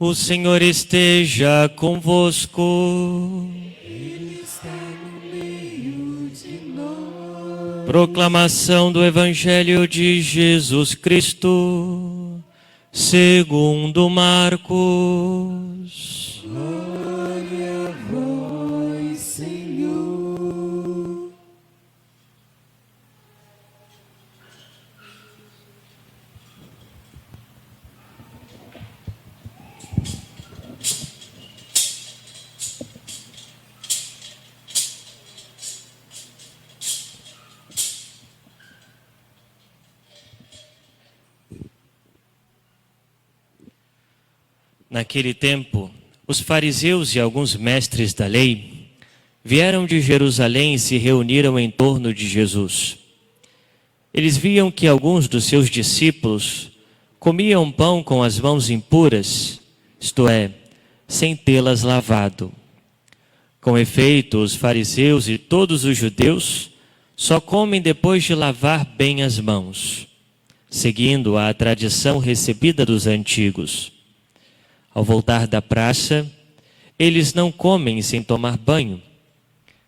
O Senhor esteja convosco. Ele está no meio de nós. Proclamação do Evangelho de Jesus Cristo, segundo Marcos. Glória a vós, Senhor. Naquele tempo, os fariseus e alguns mestres da lei vieram de Jerusalém e se reuniram em torno de Jesus. Eles viam que alguns dos seus discípulos comiam pão com as mãos impuras, isto é, sem tê-las lavado. Com efeito, os fariseus e todos os judeus só comem depois de lavar bem as mãos, seguindo a tradição recebida dos antigos. Ao voltar da praça, eles não comem sem tomar banho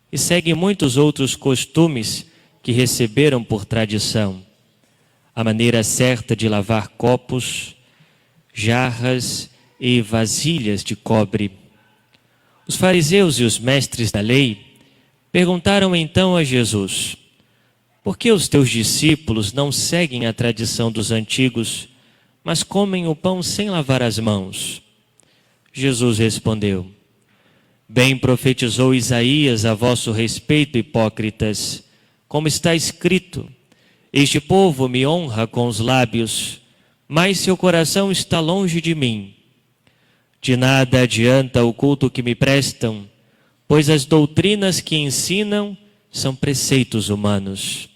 e seguem muitos outros costumes que receberam por tradição. A maneira certa de lavar copos, jarras e vasilhas de cobre. Os fariseus e os mestres da lei perguntaram então a Jesus: por que os teus discípulos não seguem a tradição dos antigos, mas comem o pão sem lavar as mãos? Jesus respondeu: bem profetizou Isaías a vosso respeito, hipócritas, como está escrito: este povo me honra com os lábios, mas seu coração está longe de mim. De nada adianta o culto que me prestam, pois as doutrinas que ensinam são preceitos humanos.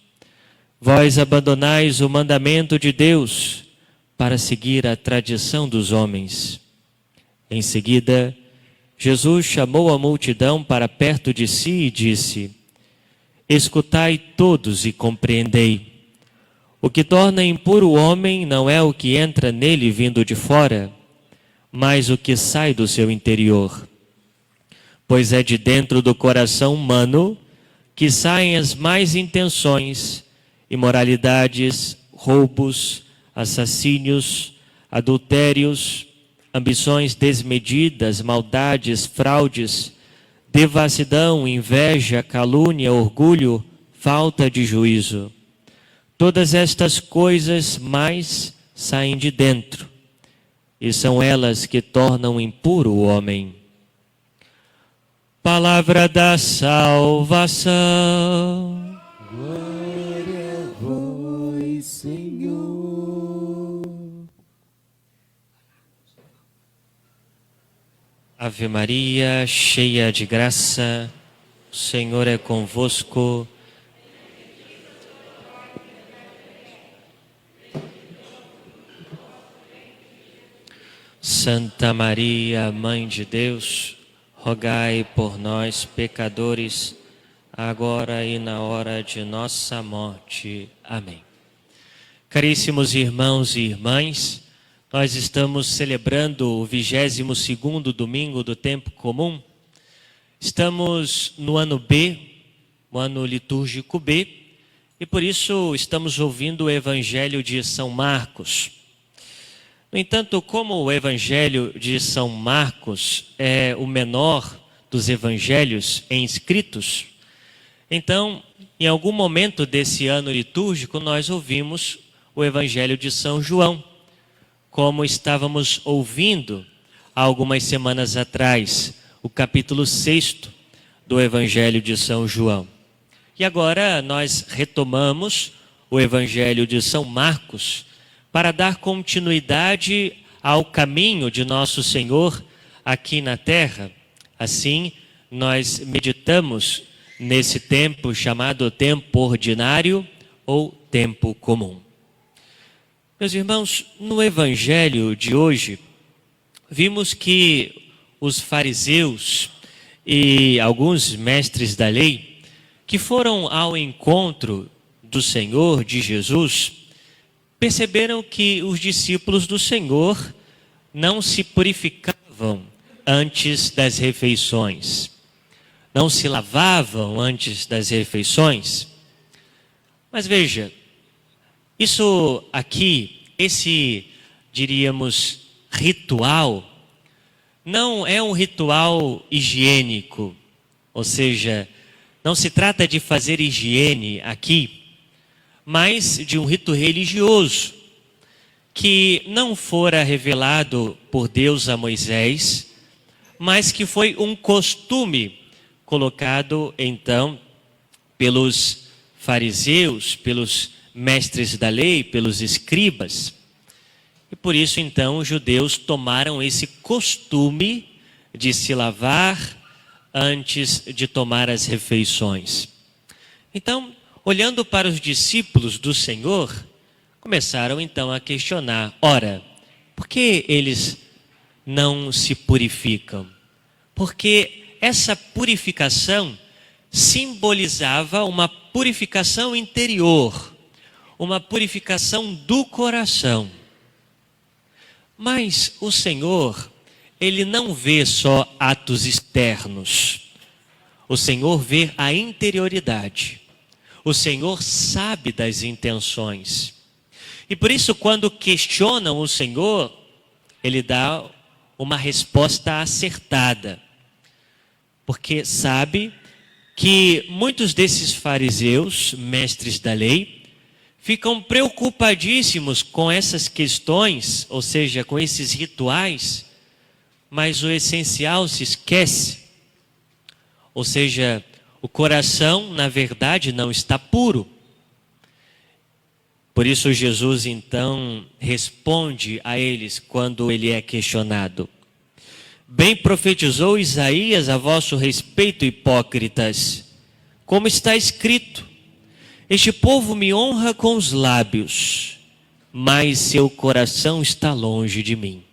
Vós abandonais o mandamento de Deus para seguir a tradição dos homens. Em seguida, Jesus chamou a multidão para perto de si e disse: escutai todos e compreendei. O que torna impuro o homem não é o que entra nele vindo de fora, mas o que sai do seu interior. Pois é de dentro do coração humano que saem as más intenções, imoralidades, roubos, assassínios, adultérios, ambições desmedidas, maldades, fraudes, devassidão, inveja, calúnia, orgulho, falta de juízo. Todas estas coisas mais saem de dentro, e são elas que tornam impuro o homem. Palavra da salvação. Glória a vós, Senhor. Ave Maria, cheia de graça, o Senhor é convosco. Santa Maria, Mãe de Deus, rogai por nós, pecadores, agora e na hora de nossa morte. Amém. Caríssimos irmãos e irmãs, nós estamos celebrando o 22º domingo do tempo comum. Estamos no ano B, o ano litúrgico B, e por isso estamos ouvindo o Evangelho de São Marcos. No entanto, como o Evangelho de São Marcos é o menor dos evangelhos escritos, então, em algum momento desse ano litúrgico, nós ouvimos o Evangelho de São João, como estávamos ouvindo há algumas semanas atrás, o capítulo 6 do Evangelho de São João. E agora nós retomamos o Evangelho de São Marcos para dar continuidade ao caminho de nosso Senhor aqui na terra. Assim, nós meditamos nesse tempo chamado tempo ordinário ou tempo comum. Meus irmãos, no Evangelho de hoje, vimos que os fariseus e alguns mestres da lei, que foram ao encontro do Senhor, de Jesus, perceberam que os discípulos do Senhor não se purificavam antes das refeições, não se lavavam antes das refeições. Mas veja, isso aqui, esse, diríamos, ritual, não é um ritual higiênico, ou seja, não se trata de fazer higiene aqui, mas de um rito religioso, que não fora revelado por Deus a Moisés, mas que foi um costume colocado então pelos fariseus, pelos mestres da lei, pelos escribas. E por isso então os judeus tomaram esse costume de se lavar antes de tomar as refeições. Então, olhando para os discípulos do Senhor, começaram então a questionar: ora, por que eles não se purificam? Porque essa purificação simbolizava uma purificação interior, uma purificação do coração. Mas o Senhor, Ele não vê só atos externos. O Senhor vê a interioridade. O Senhor sabe das intenções. E por isso, quando questionam o Senhor, Ele dá uma resposta acertada. Porque sabe que muitos desses fariseus, mestres da lei, ficam preocupadíssimos com essas questões, ou seja, com esses rituais, mas o essencial se esquece. Ou seja, o coração, na verdade, não está puro. Por isso Jesus então responde a eles quando ele é questionado: bem profetizou Isaías a vosso respeito, hipócritas, como está escrito: este povo me honra com os lábios, mas seu coração está longe de mim.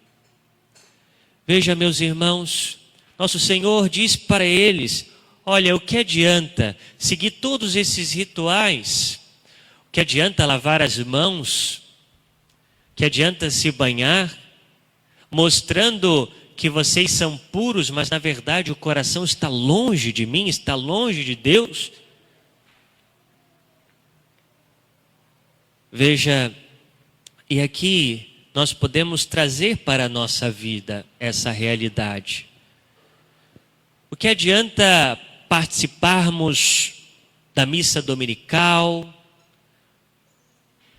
Veja, meus irmãos, nosso Senhor diz para eles: olha, o que adianta seguir todos esses rituais? O que adianta lavar as mãos? O que adianta se banhar? Mostrando que vocês são puros, mas na verdade o coração está longe de mim, está longe de Deus. Veja, e aqui nós podemos trazer para a nossa vida essa realidade. O que adianta participarmos da missa dominical?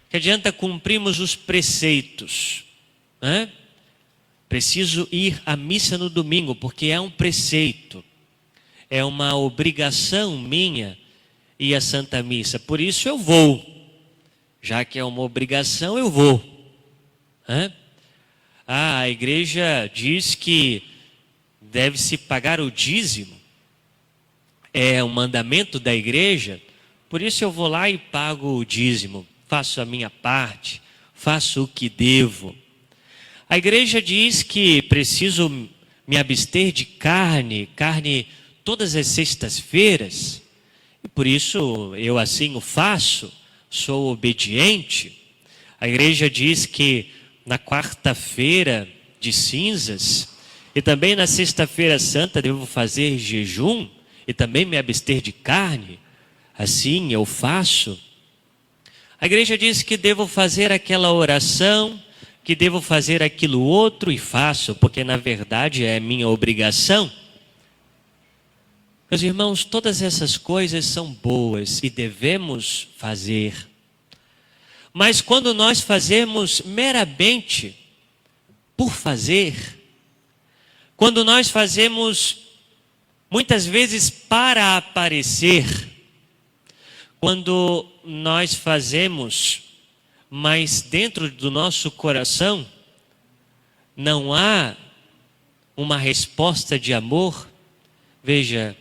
O que adianta cumprirmos os preceitos? Né? Preciso ir à missa no domingo, porque é um preceito, é uma obrigação minha ir à Santa Missa, por isso eu vou. Já que é uma obrigação, eu vou. A igreja diz que deve-se pagar o dízimo. É um mandamento da igreja. Por isso eu vou lá e pago o dízimo. Faço a minha parte. Faço o que devo. A igreja diz que preciso me abster de carne todas as sextas-feiras. E por isso eu assim o faço. Sou obediente. A igreja diz que na quarta-feira de cinzas e também na sexta-feira santa devo fazer jejum e também me abster de carne. Assim eu faço. A igreja diz que devo fazer aquela oração, que devo fazer aquilo outro e faço, porque na verdade é minha obrigação. Meus irmãos, todas essas coisas são boas e devemos fazer. Mas quando nós fazemos meramente por fazer, quando nós fazemos muitas vezes para aparecer, quando nós fazemos, mas dentro do nosso coração não há uma resposta de amor, veja,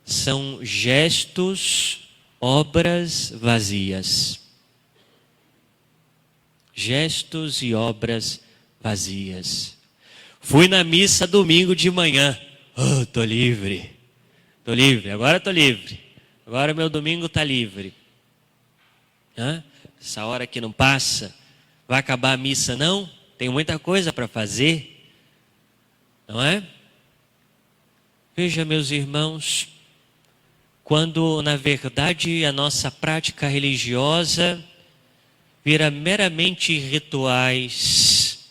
são gestos, obras vazias. Gestos e obras vazias. Fui na missa domingo de manhã. Oh, tô livre. Agora tô livre. Agora meu domingo tá livre. Essa hora que não passa. Vai acabar a missa não? Tem muita coisa para fazer. não é? Veja, meus irmãos, quando na verdade a nossa prática religiosa vira meramente rituais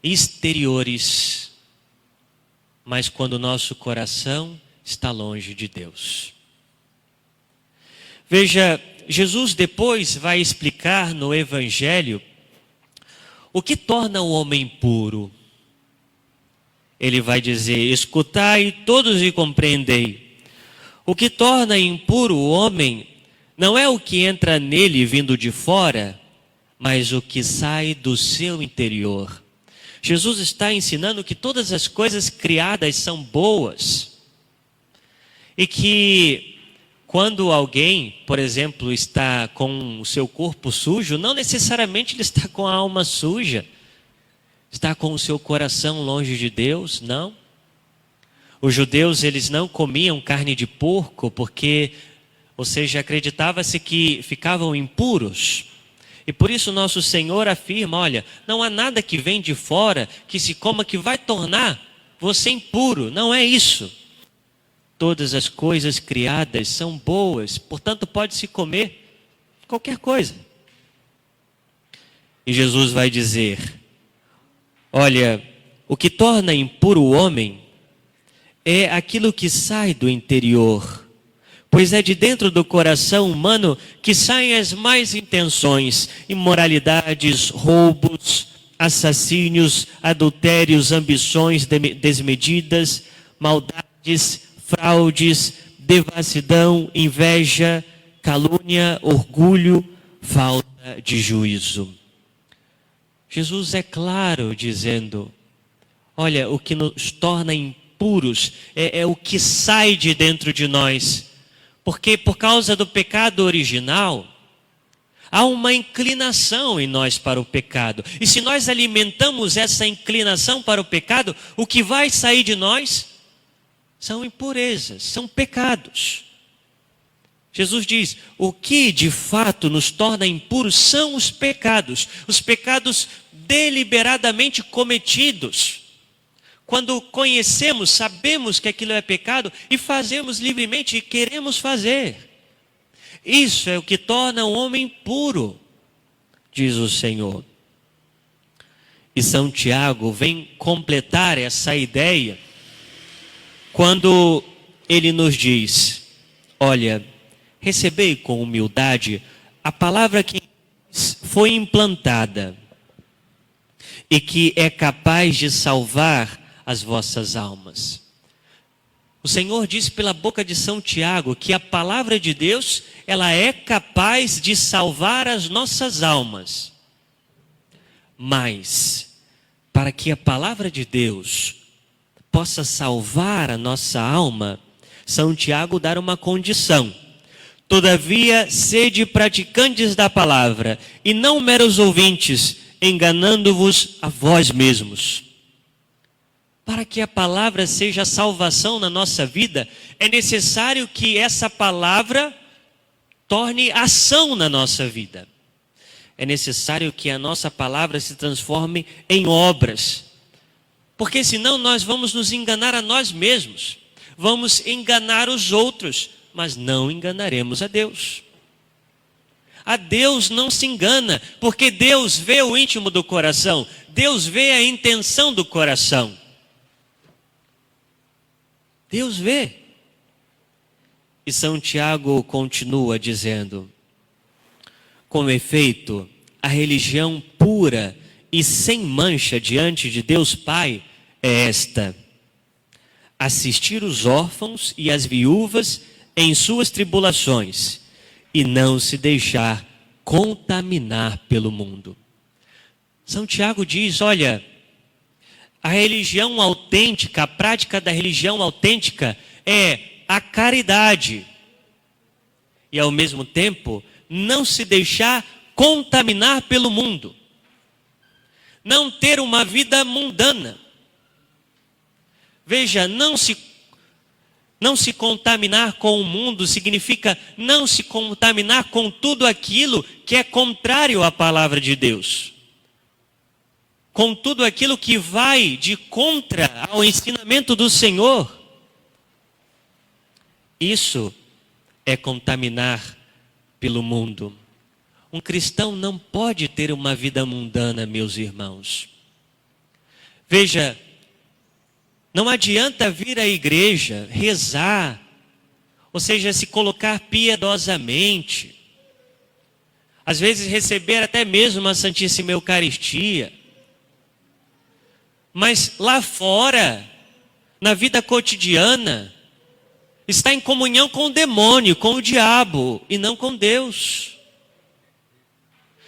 exteriores, mas quando o nosso coração está longe de Deus. Veja, Jesus depois vai explicar no Evangelho o que torna o homem puro. Ele vai dizer: escutai todos e compreendei. O que torna impuro o homem não é o que entra nele vindo de fora, mas o que sai do seu interior. Jesus está ensinando que todas as coisas criadas são boas. E que quando alguém, por exemplo, está com o seu corpo sujo, não necessariamente ele está com a alma suja. Está com o seu coração longe de Deus? Não. Os judeus, eles não comiam carne de porco porque, ou seja, acreditava-se que ficavam impuros. E por isso nosso Senhor afirma, olha, não há nada que vem de fora que se coma que vai tornar você impuro. Não é isso. Todas as coisas criadas são boas, portanto pode-se comer qualquer coisa. E Jesus vai dizer: olha, o que torna impuro o homem é aquilo que sai do interior, pois é de dentro do coração humano que saem as más intenções, imoralidades, roubos, assassínios, adultérios, ambições desmedidas, maldades, fraudes, devassidão, inveja, calúnia, orgulho, falta de juízo. Jesus é claro dizendo: olha, o que nos torna impuros é o que sai de dentro de nós. Porque por causa do pecado original, há uma inclinação em nós para o pecado. E se nós alimentamos essa inclinação para o pecado, o que vai sair de nós são impurezas, são pecados. Jesus diz: o que de fato nos torna impuros são os pecados deliberadamente cometidos. Quando conhecemos, sabemos que aquilo é pecado e fazemos livremente e queremos fazer. Isso é o que torna o homem puro, diz o Senhor. E São Tiago vem completar essa ideia quando ele nos diz: olha, recebei com humildade a palavra que foi implantada e que é capaz de salvar as vossas almas. O Senhor disse pela boca de São Tiago que a palavra de Deus, ela é capaz de salvar as nossas almas. Mas, para que a palavra de Deus possa salvar a nossa alma, São Tiago dá uma condição: todavia, sede praticantes da palavra, e não meros ouvintes, enganando-vos a vós mesmos. Para que a palavra seja salvação na nossa vida, é necessário que essa palavra torne ação na nossa vida. É necessário que a nossa palavra se transforme em obras. Porque senão nós vamos nos enganar a nós mesmos. Vamos enganar os outros, mas não enganaremos a Deus. A Deus não se engana, porque Deus vê o íntimo do coração. Deus vê a intenção do coração. Deus vê. E São Tiago continua dizendo: com efeito, a religião pura e sem mancha diante de Deus Pai é esta: assistir os órfãos e as viúvas em suas tribulações e não se deixar contaminar pelo mundo. São Tiago diz: olha, a religião autêntica, a prática da religião autêntica é a caridade. E ao mesmo tempo, não se deixar contaminar pelo mundo. Não ter uma vida mundana. Veja, não se contaminar com o mundo significa não se contaminar com tudo aquilo que é contrário à palavra de Deus. com tudo aquilo que vai de contra ao ensinamento do Senhor, isso é contaminar pelo mundo. Um cristão não pode ter uma vida mundana, meus irmãos. Veja, não adianta vir à igreja, rezar, ou seja, se colocar piedosamente, às vezes receber até mesmo a Santíssima Eucaristia, mas lá fora, na vida cotidiana, está em comunhão com o demônio, com o diabo, e não com Deus.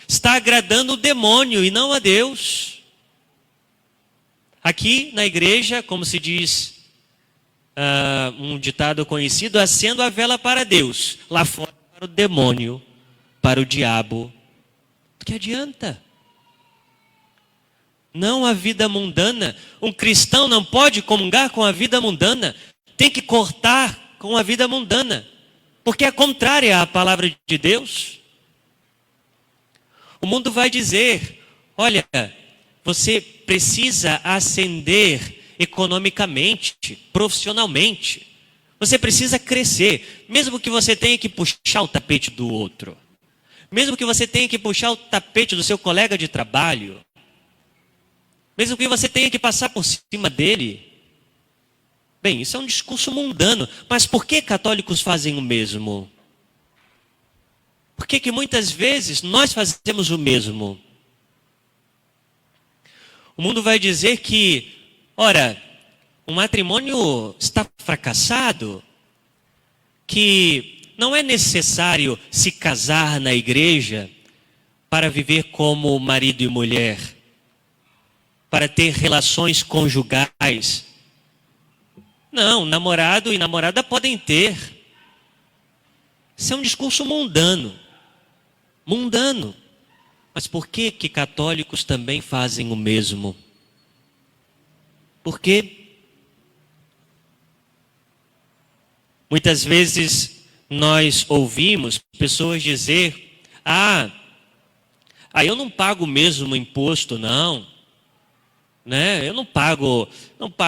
Está agradando o demônio e não a Deus. Aqui na igreja, como se diz um ditado conhecido, acendo a vela para Deus, lá fora para o demônio, para o diabo. Que adianta? Não a vida mundana. Um cristão não pode comungar com a vida mundana. Tem que cortar com a vida mundana, porque é contrária à palavra de Deus. O mundo vai dizer: olha, você precisa ascender economicamente, profissionalmente. Você precisa crescer, mesmo que você tenha que puxar o tapete do outro. Mesmo que você tenha que puxar o tapete do seu colega de trabalho. Mesmo que você tenha que passar por cima dele. Bem, isso é um discurso mundano. Mas por que católicos fazem o mesmo? Por que muitas vezes nós fazemos o mesmo? O mundo vai dizer que, ora, o matrimônio está fracassado, que não é necessário se casar na igreja para viver como marido e mulher, para ter relações conjugais. Não, namorado e namorada podem ter. Isso é um discurso mundano. Mundano. Mas por que católicos também fazem o mesmo? Por quê? Muitas vezes nós ouvimos pessoas dizer: eu não pago mesmo imposto, não. Né? Eu não pago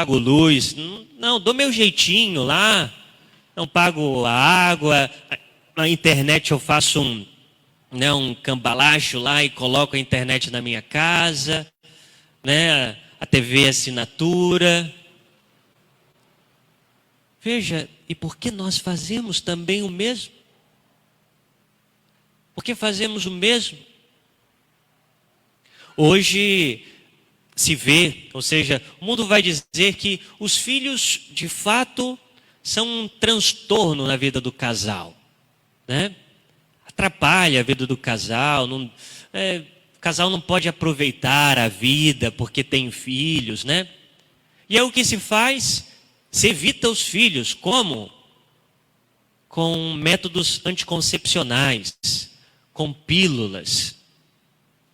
luz, não, dou meu jeitinho lá, não pago a água, na internet eu faço um cambalacho lá e coloco a internet na minha casa, né? A TV assinatura. Veja, e por que nós fazemos também o mesmo? Por que fazemos o mesmo? Hoje se vê, ou seja, o mundo vai dizer que os filhos, de fato, são um transtorno na vida do casal, né? Atrapalha a vida do casal, o casal não pode aproveitar a vida porque tem filhos, né? E é o que se faz, se evita os filhos, como? Com métodos anticoncepcionais, com pílulas,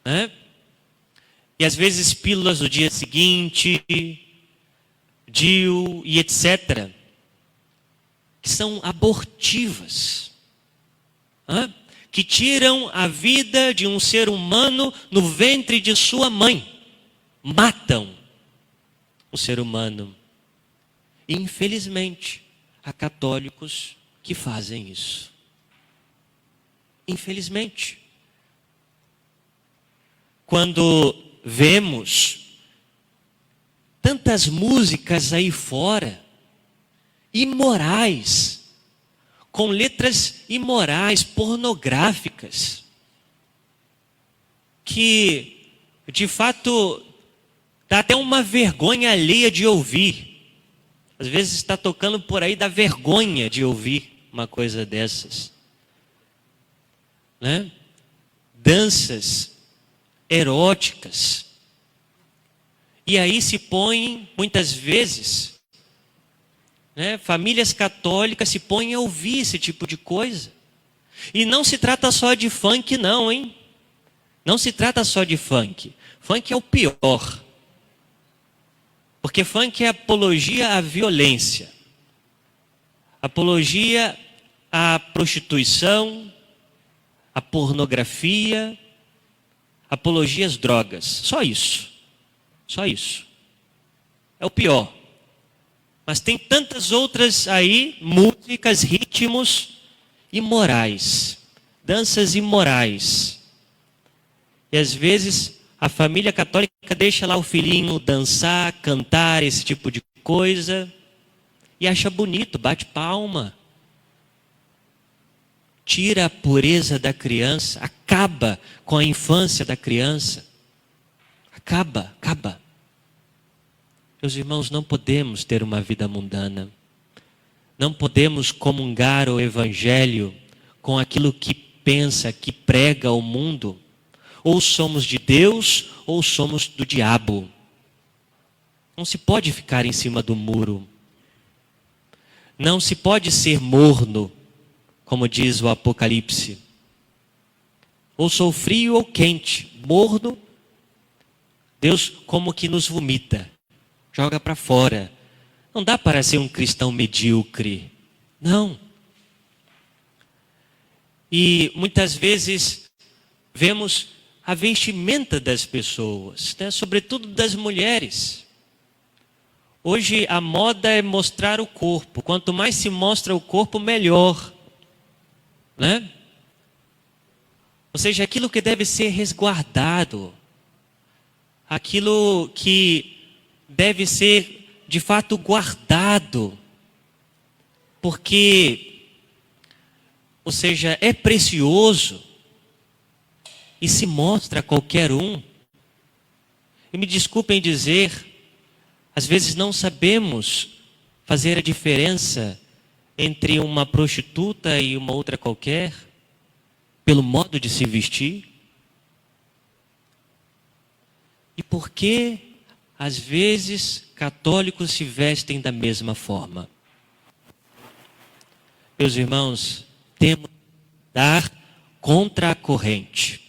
né? E às vezes pílulas do dia seguinte, DIU e etc. Que são abortivas. Que tiram a vida de um ser humano no ventre de sua mãe. Matam o ser humano. E, infelizmente, há católicos que fazem isso. Infelizmente. Quando vemos tantas músicas aí fora, imorais, com letras imorais, pornográficas, que de fato dá até uma vergonha alheia de ouvir. Às vezes está tocando por aí, dá vergonha de ouvir uma coisa dessas, né? Danças eróticas. E aí se põem, muitas vezes, né, famílias católicas se põem a ouvir esse tipo de coisa. E não se trata só de funk não, hein? Não se trata só de funk. Funk é o pior. Porque funk é apologia à violência. Apologia à prostituição, à pornografia, apologia às drogas. Só isso. Só isso. É o pior. Mas tem tantas outras aí, músicas, ritmos imorais, danças imorais. E às vezes a família católica deixa lá o filhinho dançar, cantar, esse tipo de coisa, e acha bonito, bate palma. Tira a pureza da criança, acaba com a infância da criança. Acaba. Meus irmãos, não podemos ter uma vida mundana. Não podemos comungar o Evangelho com aquilo que pensa, que prega o mundo. Ou somos de Deus, ou somos do diabo. Não se pode ficar em cima do muro. Não se pode ser morno, como diz o Apocalipse. Ou sou frio ou quente. Morno, Deus como que nos vomita. Joga para fora. Não dá para ser um cristão medíocre. Não. E muitas vezes vemos a vestimenta das pessoas, né? Sobretudo das mulheres. Hoje a moda é mostrar o corpo. Quanto mais se mostra o corpo, melhor. Né? Ou seja, aquilo que deve ser resguardado. Aquilo que deve ser, de fato, guardado. Porque, ou seja, é precioso. E se mostra a qualquer um. E me desculpem dizer, às vezes não sabemos fazer a diferença entre uma prostituta e uma outra qualquer, pelo modo de se vestir. E por que, às vezes, católicos se vestem da mesma forma? Meus irmãos, temos que dar contra a corrente.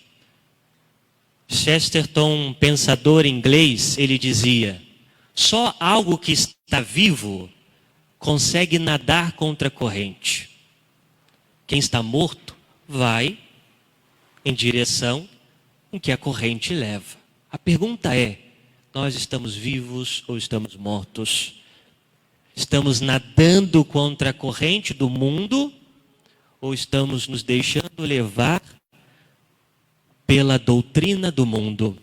Chesterton, um pensador inglês, ele dizia: só algo que está vivo consegue nadar contra a corrente. Quem está morto vai em direção em que a corrente leva. A pergunta é: nós estamos vivos ou estamos mortos? Estamos nadando contra a corrente do mundo ou estamos nos deixando levar pela doutrina do mundo?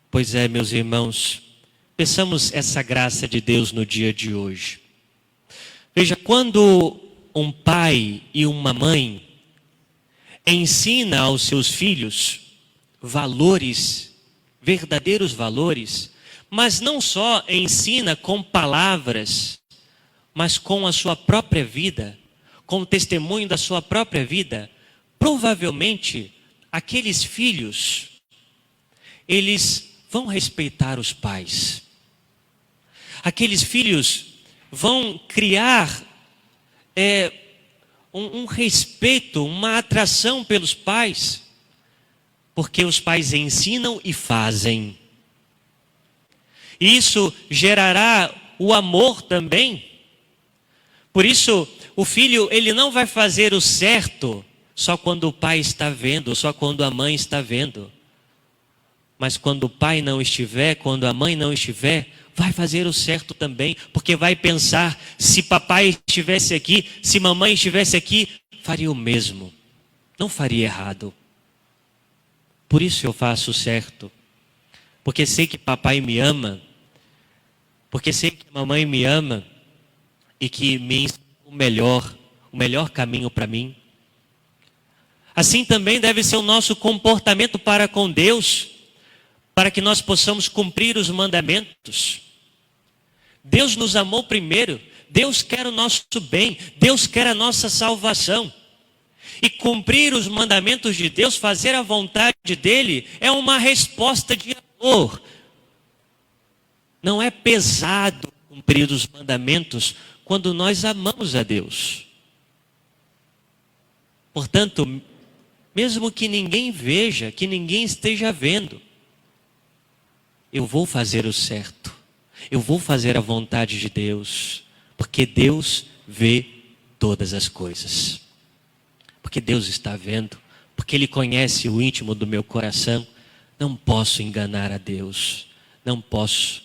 Pois é, meus irmãos, peçamos essa graça de Deus no dia de hoje. Veja, quando um pai e uma mãe ensina aos seus filhos valores, verdadeiros valores, mas não só ensina com palavras, mas com a sua própria vida, com o testemunho da sua própria vida, provavelmente aqueles filhos, eles vão respeitar os pais. Aqueles filhos vão criar um respeito, uma atração pelos pais, porque os pais ensinam e fazem. Isso gerará o amor também. Por isso, o filho, ele não vai fazer o certo só quando o pai está vendo, só quando a mãe está vendo. Mas quando o pai não estiver, quando a mãe não estiver, vai fazer o certo também, porque vai pensar: se papai estivesse aqui, se mamãe estivesse aqui, faria o mesmo, não faria errado. Por isso eu faço o certo, porque sei que papai me ama, porque sei que a mamãe me ama e que me ensina o melhor caminho para mim. Assim também deve ser o nosso comportamento para com Deus, para que nós possamos cumprir os mandamentos. Deus nos amou primeiro, Deus quer o nosso bem, Deus quer a nossa salvação. E cumprir os mandamentos de Deus, fazer a vontade dEle, é uma resposta de amor. Não é pesado cumprir os mandamentos quando nós amamos a Deus. Portanto, mesmo que ninguém veja, que ninguém esteja vendo, eu vou fazer o certo. Eu vou fazer a vontade de Deus, porque Deus vê todas as coisas. Porque Deus está vendo, porque Ele conhece o íntimo do meu coração. Não posso enganar a Deus, não posso.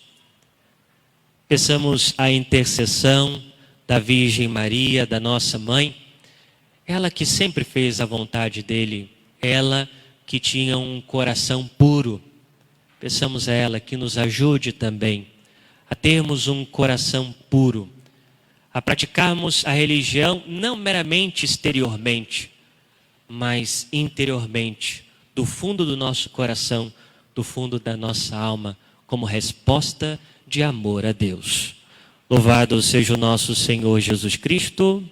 Peçamos a intercessão da Virgem Maria, da nossa mãe, ela que sempre fez a vontade dele, ela que tinha um coração puro. Peçamos a ela que nos ajude também a termos um coração puro, a praticarmos a religião não meramente exteriormente, mas interiormente, do fundo do nosso coração, do fundo da nossa alma, como resposta de amor a Deus. Louvado seja o nosso Senhor Jesus Cristo.